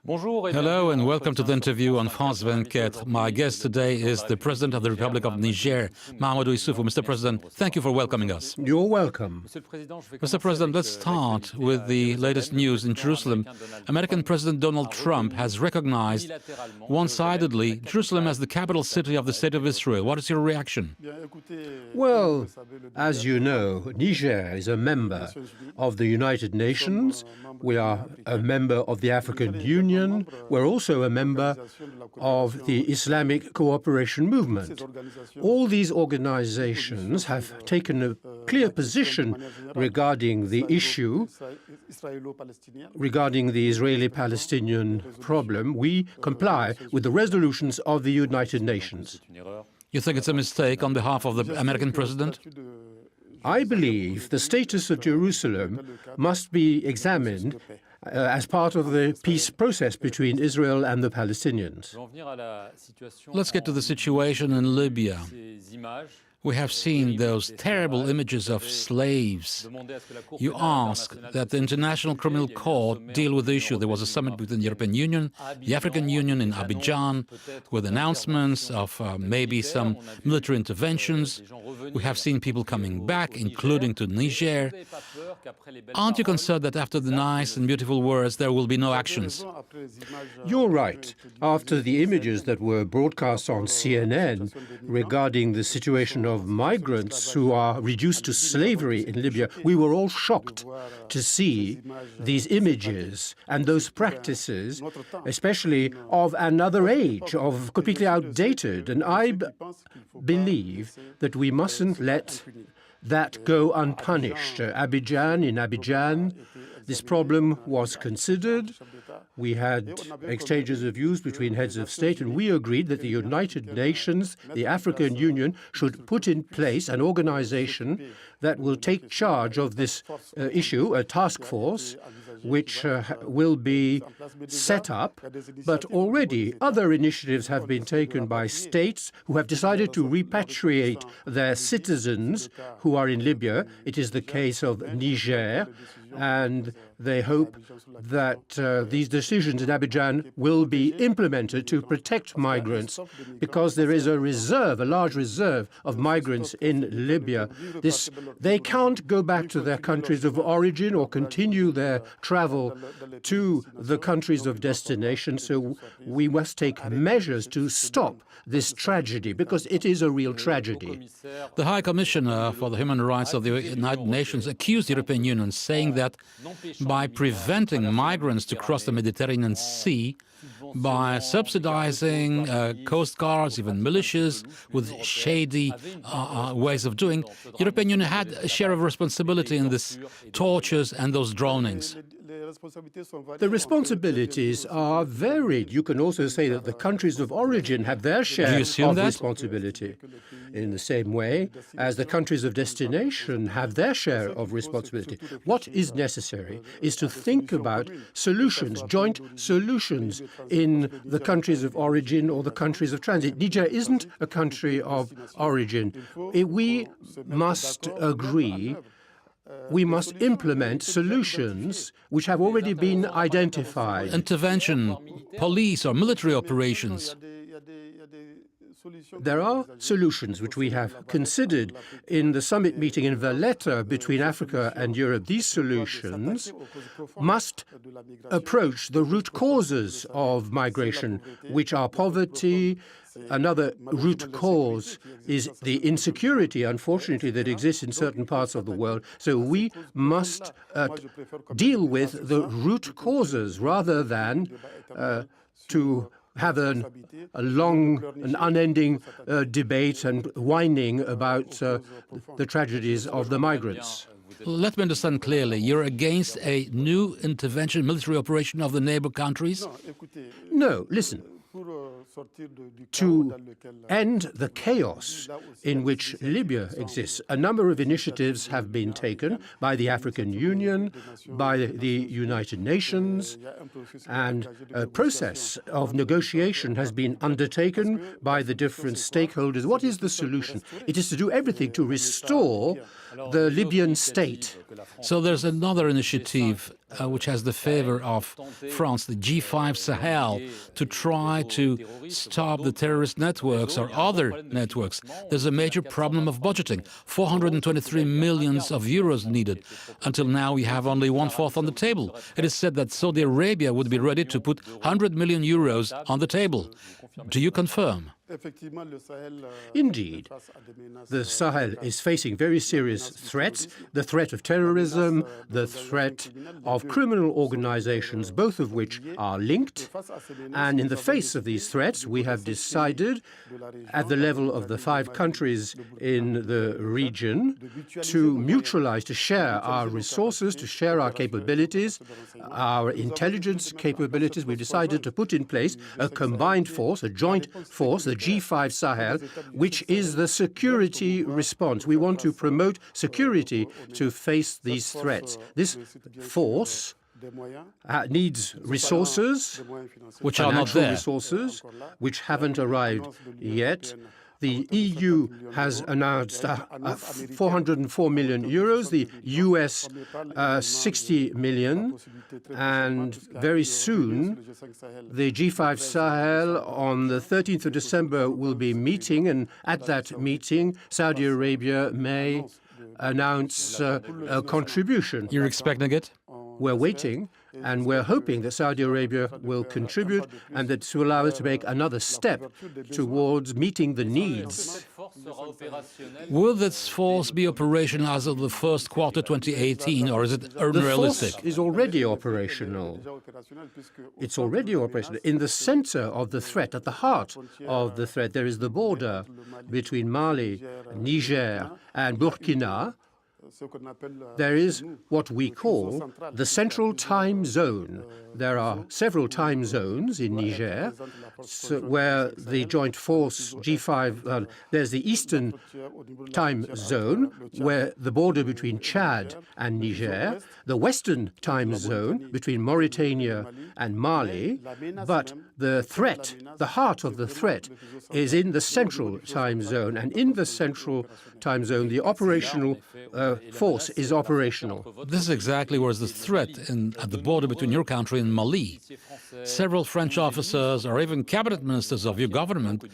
Hello and welcome to the interview on France 24. My guest today is the President of the Republic of Niger, Mahamadou Issoufou. Mr. President, thank you for welcoming us. You're welcome. Mr. President, let's start with the latest news in Jerusalem. American President Donald Trump has recognized one-sidedly Jerusalem as the capital city of the State of Israel. What is your reaction? Well, as you know, Niger is a member of the United Nations. We are a member of the African Union. We're also a member of the Islamic Cooperation Movement. All these organizations have taken a clear position regarding the issue, regarding the Israeli-Palestinian problem. We comply with the resolutions of the United Nations. You think it's a mistake on behalf of the American president? I believe the status of Jerusalem must be examined as part of the peace process between Israel and the Palestinians. Let's get to the situation in Libya. We have seen those terrible images of slaves. You ask that the International Criminal Court deal with the issue. There was a summit between the European Union, the African Union in Abidjan, with announcements of maybe some military interventions. We have seen people coming back, including to Niger. Aren't you concerned that after the nice and beautiful words, there will be no actions? You're right. After the images that were broadcast on CNN regarding the situation of migrants who are reduced to slavery in Libya, we were all shocked to see these images and those practices, especially of another age, of completely outdated. And I believe that we mustn't let that go unpunished. In Abidjan, this problem was considered. We had exchanges of views between heads of state, and we agreed that the United Nations, the African Union, should put in place an organization that will take charge of this issue, a task force, which will be set up. But already other initiatives have been taken by states who have decided to repatriate their citizens who are in Libya. It is the case of Niger, and they hope that these decisions in Abidjan will be implemented to protect migrants, because there is a large reserve of migrants in Libya. They can't go back to their countries of origin or continue their travel to the countries of destination, so we must take measures to stop this tragedy, because it is a real tragedy. The High Commissioner for the Human Rights of the United Nations accused the European Union, saying that by preventing migrants to cross the Mediterranean Sea, by subsidizing coast guards, even militias, with shady ways of doing, the European Union had a share of responsibility in this tortures and those drownings. The responsibilities are varied. You can also say that the countries of origin have their share of responsibility, in the same way as the countries of destination have their share of responsibility. What is necessary is to think about solutions, joint solutions in the countries of origin or the countries of transit. Niger isn't a country of origin. We must agree. We must implement solutions which have already been identified. Intervention, police or military operations. There are solutions which we have considered in the summit meeting in Valletta between Africa and Europe. These solutions must approach the root causes of migration, which are poverty. Another root cause is the insecurity, unfortunately, that exists in certain parts of the world. So we must deal with the root causes rather than to have a long and unending debate and whining about the tragedies of the migrants. Let me understand clearly. You're against a new intervention, military operation of the neighbor countries? No, listen. To end the chaos in which Libya exists, a number of initiatives have been taken by the African Union, by the United Nations, and a process of negotiation has been undertaken by the different stakeholders. What is the solution? It is to do everything to restore the Libyan state. So there's another initiative which has the favor of France, the G5 Sahel, to try to stop the terrorist networks or other networks. There's a major problem of budgeting. 423 million of euros needed. Until now, we have only 1/4 on the table. It is said that Saudi Arabia would be ready to put 100 million euros on the table. Do you confirm? Indeed, the Sahel is facing very serious threats, the threat of terrorism, the threat of criminal organizations, both of which are linked. And in the face of these threats, we have decided at the level of the 5 countries in the region to mutualize, to share our resources, to share our capabilities, our intelligence capabilities. We've decided to put in place a combined force, a joint force, the G5 Sahel, which is the security response. We want to promote security to face these threats. This force needs resources, which are not there, resources which haven't arrived yet. The EU has announced 404 million euros, the US 60 million, and very soon the G5 Sahel on the 13th of December will be meeting, and at that meeting Saudi Arabia may announce a contribution. You're expecting it? We're waiting, and we're hoping that Saudi Arabia will contribute and that this will allow us to make another step towards meeting the needs. Will this force be operational as of the first quarter 2018, or is it unrealistic? The force is already operational. It's already operational. In the center of the threat, at the heart of the threat, there is the border between Mali, Niger, and Burkina. There is what we call the Central Time Zone. There are several time zones in Niger, where the joint force G5, there's the Eastern Time Zone, where the border between Chad and Niger, the Western Time Zone between Mauritania and Mali, but the threat, the heart of the threat, is in the Central Time Zone, and in the Central Time Zone, the operational force is operational. This is exactly where is the threat at the border between your country and Mali. Several French officers or even cabinet ministers of your government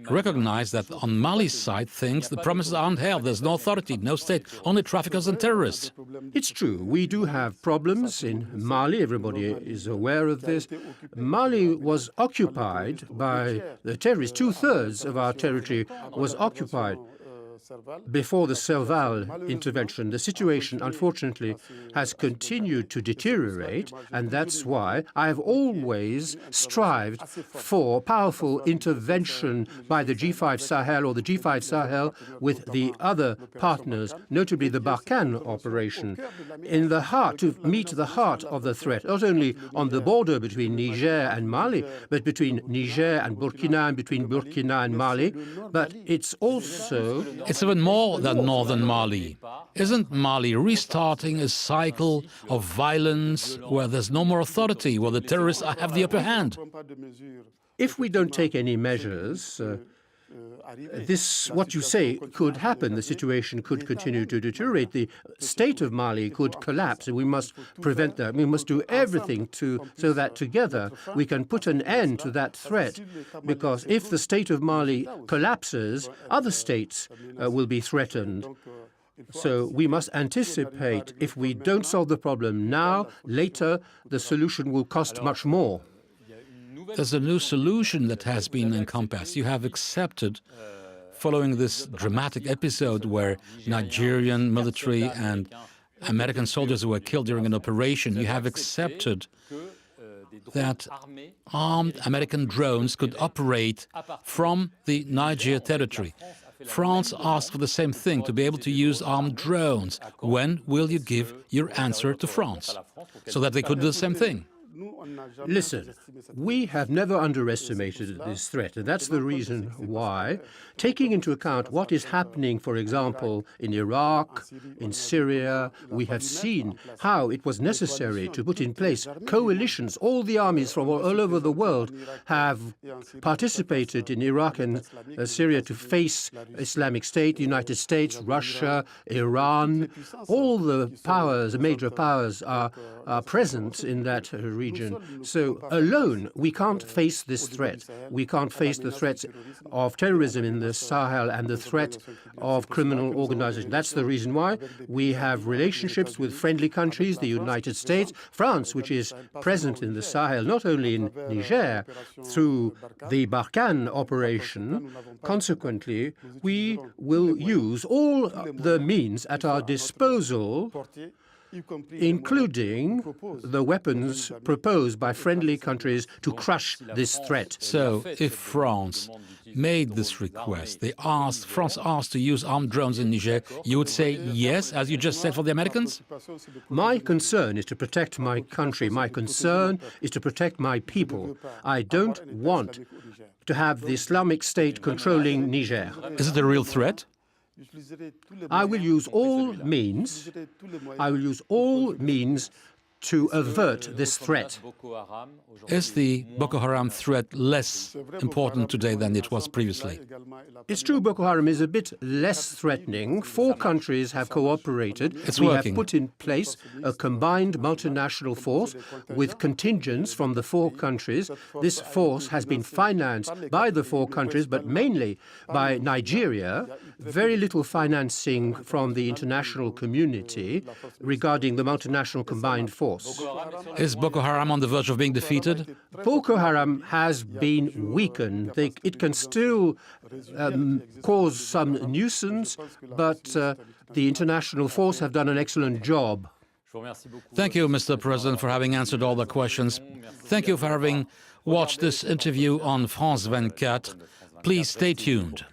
recognize that on Mali's side the promises aren't held. There's no authority, no state, only traffickers and terrorists. It's true. We do have problems in Mali. Everybody is aware of this. Mali was occupied by the terrorists. 2/3 of our territory was occupied. Before the Serval intervention, the situation, unfortunately, has continued to deteriorate, and that's why I have always strived for powerful intervention by the G5 Sahel or the G5 Sahel with the other partners, notably the Barkhane operation, in the heart, to meet the heart of the threat, not only on the border between Niger and Mali, but between Niger and Burkina and between Burkina and Mali, but it's also... It's even more than northern Mali. Isn't Mali restarting a cycle of violence where there's no more authority, where the terrorists have the upper hand? If we don't take any measures, what you say could happen. The situation could continue to deteriorate. The state of Mali could collapse, and we must prevent that. We must do everything so that together we can put an end to that threat, because if the state of Mali collapses, other states will be threatened. So we must anticipate. If we don't solve the problem now, later the solution will cost much more. There's a new solution that has been encompassed. You have accepted, following this dramatic episode where Nigerian military and American soldiers were killed during an operation, you have accepted that armed American drones could operate from the Niger territory. France asked for the same thing, to be able to use armed drones. When will you give your answer to France, so that they could do the same thing? Listen, we have never underestimated this threat, and that's the reason why, taking into account what is happening, for example, in Iraq, in Syria, we have seen how it was necessary to put in place coalitions. All the armies from all over the world have participated in Iraq and Syria to face Islamic State, the United States, Russia, Iran. All the powers, the major powers, are present in that region. So alone, we can't face this threat. We can't face the threats of terrorism in the Sahel and the threat of criminal organizations. That's the reason why we have relationships with friendly countries, the United States, France, which is present in the Sahel, not only in Niger, through the Barkhane operation. Consequently, we will use all the means at our disposal, including the weapons proposed by friendly countries to crush this threat. So, if France made this request, France asked to use armed drones in Niger, you would say yes, as you just said for the Americans? My concern is to protect my country. My concern is to protect my people. I don't want to have the Islamic State controlling Niger. Is it a real threat? I will use all means to avert this threat. Is the Boko Haram threat less important today than it was previously? It's true Boko Haram is a bit less threatening. 4 countries have cooperated. It's we working. have put in place a combined multinational force with contingents from the 4 countries. This force has been financed by the 4 countries, but mainly by Nigeria. Very little financing from the international community regarding the multinational combined force. Is Boko Haram on the verge of being defeated? Boko Haram has been weakened. It can still cause some nuisance, but the international force have done an excellent job. Thank you, Mr. President, for having answered all the questions. Thank you for having watched this interview on France 24. Please stay tuned.